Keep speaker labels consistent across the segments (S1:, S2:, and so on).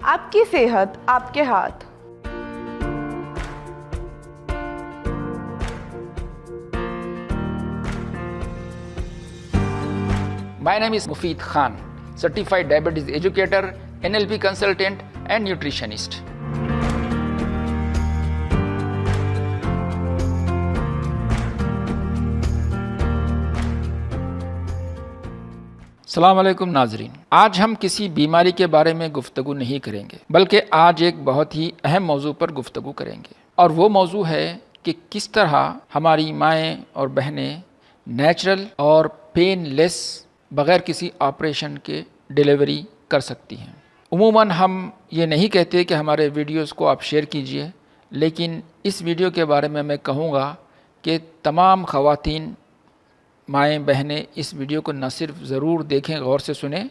S1: آپ کی صحت آپ کے ہاتھ.
S2: My name is Mufid Khan, certified diabetes educator, NLP consultant and nutritionist. السلام علیکم ناظرین. آج ہم کسی بیماری کے بارے میں گفتگو نہیں کریں گے، بلکہ آج ایک بہت ہی اہم موضوع پر گفتگو کریں گے، اور وہ موضوع ہے کہ کس طرح ہماری مائیں اور بہنیں نیچرل اور پین لیس بغیر کسی آپریشن کے ڈیلیوری کر سکتی ہیں. عموماً ہم یہ نہیں کہتے کہ ہمارے ویڈیوز کو آپ شیئر کیجئے، لیکن اس ویڈیو کے بارے میں کہوں گا کہ تمام خواتین مائیں بہنیں اس ویڈیو کو نہ صرف ضرور دیکھیں، غور سے سنیں،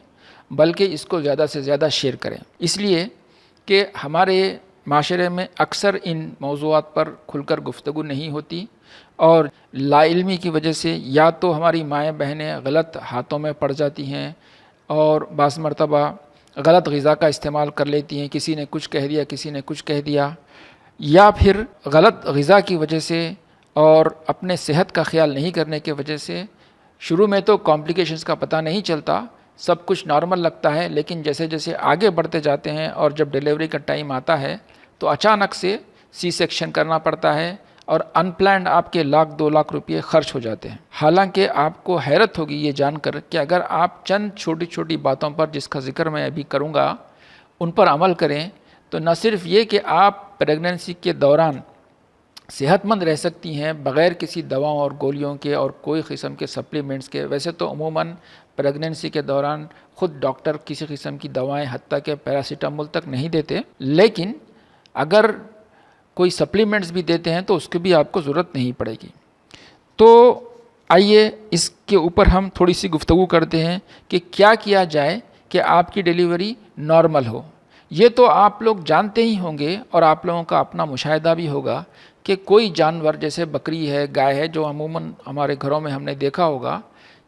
S2: بلکہ اس کو زیادہ سے زیادہ شیئر کریں، اس لیے کہ ہمارے معاشرے میں اکثر ان موضوعات پر کھل کر گفتگو نہیں ہوتی، اور لا علمی کی وجہ سے یا تو ہماری مائیں بہنیں غلط ہاتھوں میں پڑ جاتی ہیں اور بعض مرتبہ غلط غذا کا استعمال کر لیتی ہیں، کسی نے کچھ کہہ دیا، کسی نے کچھ کہہ دیا، یا پھر غلط غذا کی وجہ سے اور اپنے صحت کا خیال نہیں کرنے کی وجہ سے شروع میں تو کمپلیکیشنز کا پتہ نہیں چلتا، سب کچھ نارمل لگتا ہے، لیکن جیسے جیسے آگے بڑھتے جاتے ہیں اور جب ڈیلیوری کا ٹائم آتا ہے تو اچانک سے سی سیکشن کرنا پڑتا ہے اور ان پلانڈ آپ کے 1-2 لاکھ روپئے خرچ ہو جاتے ہیں. حالانکہ آپ کو حیرت ہوگی یہ جان کر کہ اگر آپ چند چھوٹی چھوٹی باتوں پر، جس کا ذکر میں ابھی کروں گا، ان پر عمل کریں تو نہ صرف یہ کہ آپ پریگننسی کے دوران صحت مند رہ سکتی ہیں بغیر کسی دواؤں اور گولیوں کے اور کوئی قسم کے سپلیمنٹس کے. ویسے تو عموماً پریگننسی کے دوران خود ڈاکٹر کسی قسم کی دوائیں حتیٰ کہ پیراسیٹامول تک نہیں دیتے، لیکن اگر کوئی سپلیمنٹس بھی دیتے ہیں تو اس کی بھی آپ کو ضرورت نہیں پڑے گی. تو آئیے اس کے اوپر ہم تھوڑی سی گفتگو کرتے ہیں کہ کیا کیا جائے کہ آپ کی ڈیلیوری نارمل ہو. یہ تو آپ لوگ جانتے ہی ہوں گے اور آپ لوگوں کا اپنا مشاہدہ بھی ہوگا کہ کوئی جانور جیسے بکری ہے، گائے ہے، جو عموماً ہمارے گھروں میں ہم نے دیکھا ہوگا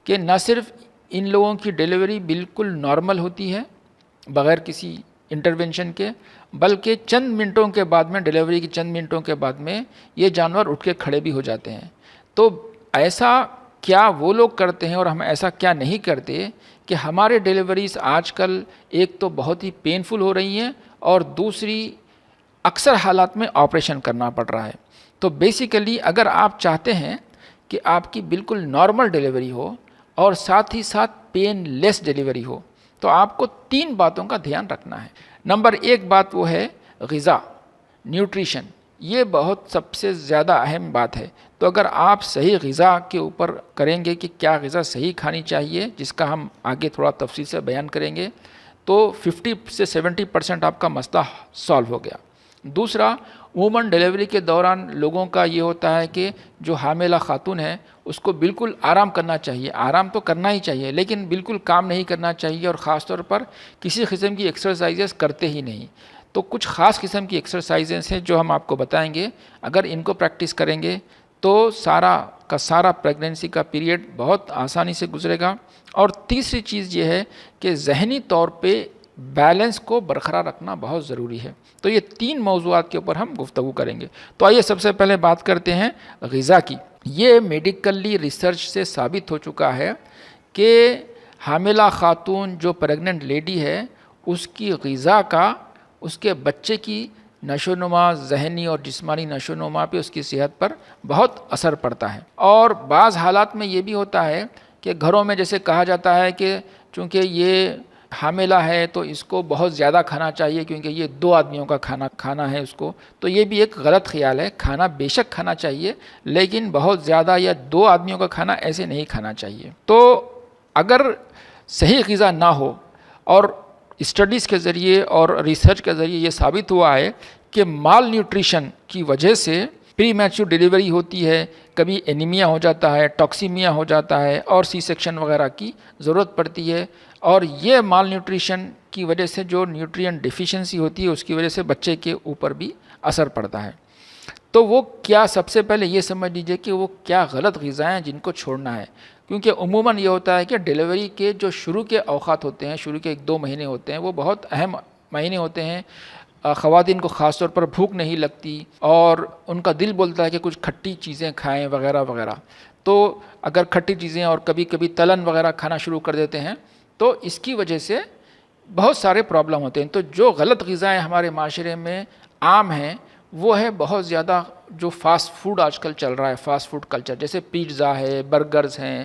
S2: کہ نہ صرف ان لوگوں کی ڈیلیوری بالکل نارمل ہوتی ہے بغیر کسی انٹرونشن کے، بلکہ چند منٹوں کے بعد میں، ڈیلیوری کی چند منٹوں کے بعد میں یہ جانور اٹھ کے کھڑے بھی ہو جاتے ہیں. تو ایسا کیا وہ لوگ کرتے ہیں اور ہم ایسا کیا نہیں کرتے کہ ہمارے ڈیلیوریز آج کل ایک تو بہت ہی پینفل ہو رہی ہیں اور دوسری اکثر حالات میں آپریشن کرنا پڑ رہا ہے. تو بیسیکلی اگر آپ چاہتے ہیں کہ آپ کی بالکل نارمل ڈیلیوری ہو اور ساتھ ہی ساتھ پین لیس ڈیلیوری ہو تو آپ کو 3 باتوں کا دھیان رکھنا ہے. نمبر 1 بات وہ ہے غذا، نیوٹریشن. یہ بہت سب سے زیادہ اہم بات ہے. تو اگر آپ صحیح غذا کے اوپر کریں گے کہ کیا غذا صحیح کھانی چاہیے، جس کا ہم آگے تھوڑا تفصیل سے بیان کریں گے، تو 50 سے 70% آپ کا مسئلہ سالو ہو گیا. دوسرا، عموماً ڈیلیوری کے دوران لوگوں کا یہ ہوتا ہے کہ جو حاملہ خاتون ہے اس کو بالکل آرام کرنا چاہیے. آرام تو کرنا ہی چاہیے، لیکن بالکل کام نہیں کرنا چاہیے، اور خاص طور پر کسی قسم کی ایکسرسائزز کرتے ہی نہیں. تو کچھ خاص قسم کی ایکسرسائزز ہیں جو ہم آپ کو بتائیں گے. اگر ان کو پریکٹس کریں گے تو سارا کا سارا پریگننسی کا پیریڈ بہت آسانی سے گزرے گا. اور تیسری چیز یہ ہے کہ ذہنی طور پہ بیلنس کو برقرار رکھنا بہت ضروری ہے. تو یہ 3 موضوعات کے اوپر ہم گفتگو کریں گے. تو آئیے سب سے پہلے بات کرتے ہیں غذا کی. یہ میڈیکلی ریسرچ سے ثابت ہو چکا ہے کہ حاملہ خاتون جو پریگننٹ لیڈی ہے اس کی غذا کا اس کے بچے کی نشو و نما، ذہنی اور جسمانی نشو و نما پہ، اس کی صحت پر بہت اثر پڑتا ہے. اور بعض حالات میں یہ بھی ہوتا ہے کہ گھروں میں جیسے کہا جاتا ہے کہ چونکہ یہ حاملہ ہے تو اس کو بہت زیادہ کھانا چاہیے کیونکہ یہ 2 آدمیوں کا کھانا ہے اس کو. تو یہ بھی ایک غلط خیال ہے. کھانا بے شک کھانا چاہیے، لیکن بہت زیادہ یا 2 آدمیوں کا کھانا ایسے نہیں کھانا چاہیے. تو اگر صحیح غذا نہ ہو، اور اسٹڈیز کے ذریعے اور ریسرچ کے ذریعے یہ ثابت ہوا ہے کہ مال نیوٹریشن کی وجہ سے پری میچور ڈیلیوری ہوتی ہے، کبھی اینیمیا ہو جاتا ہے، ٹاکسیمیا ہو جاتا ہے، اور سی سیکشن وغیرہ کی ضرورت پڑتی ہے. اور یہ مال نیوٹریشن کی وجہ سے جو نیوٹرین ڈیفیشنسی ہوتی ہے اس کی وجہ سے بچے کے اوپر بھی اثر پڑتا ہے. تو وہ کیا، سب سے پہلے یہ سمجھ لیجئے کہ وہ کیا غلط غذائیں ہیں جن کو چھوڑنا ہے. کیونکہ عموماً یہ ہوتا ہے کہ ڈیلیوری کے جو شروع کے اوقات ہوتے ہیں، شروع کے 1-2 مہینے ہوتے ہیں، وہ بہت اہم مہینے ہوتے ہیں خواتین کو خاص طور پر بھوک نہیں لگتی اور ان کا دل بولتا ہے کہ کچھ کھٹی چیزیں کھائیں وغیرہ وغیرہ. تو اگر کھٹی چیزیں اور کبھی کبھی تلن وغیرہ کھانا شروع کر دیتے ہیں تو اس کی وجہ سے بہت سارے پرابلم ہوتے ہیں. تو جو غلط غذائیں ہمارے معاشرے میں عام ہیں وہ ہے بہت زیادہ جو فاسٹ فوڈ آج کل چل رہا ہے, فاسٹ فوڈ کلچر, جیسے پیزا ہے, برگرز ہیں,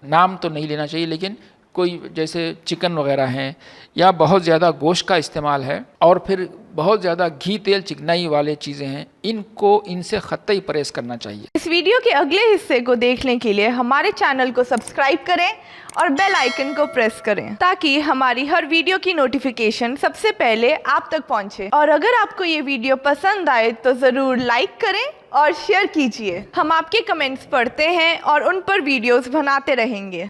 S2: نام تو نہیں لینا چاہیے لیکن کوئی جیسے چکن وغیرہ ہیں, یا بہت زیادہ گوشت کا استعمال ہے, اور پھر بہت زیادہ گھی تیل چکنائی والے چیزیں ہیں, ان سے قطعی پرہیز کرنا چاہیے.
S1: اس ویڈیو کے اگلے حصے کو دیکھنے کے لیے ہمارے چینل کو سبسکرائب کریں اور بیل آئیکن کو پریس کریں تاکہ ہماری ہر ویڈیو کی نوٹیفیکیشن سب سے پہلے آپ تک پہنچے. اور اگر آپ کو یہ ویڈیو پسند آئے تو ضرور لائک کریں اور شیئر کیجیے. ہم آپ کے کمنٹس پڑھتے ہیں اور ان پر ویڈیوز بناتے رہیں گے.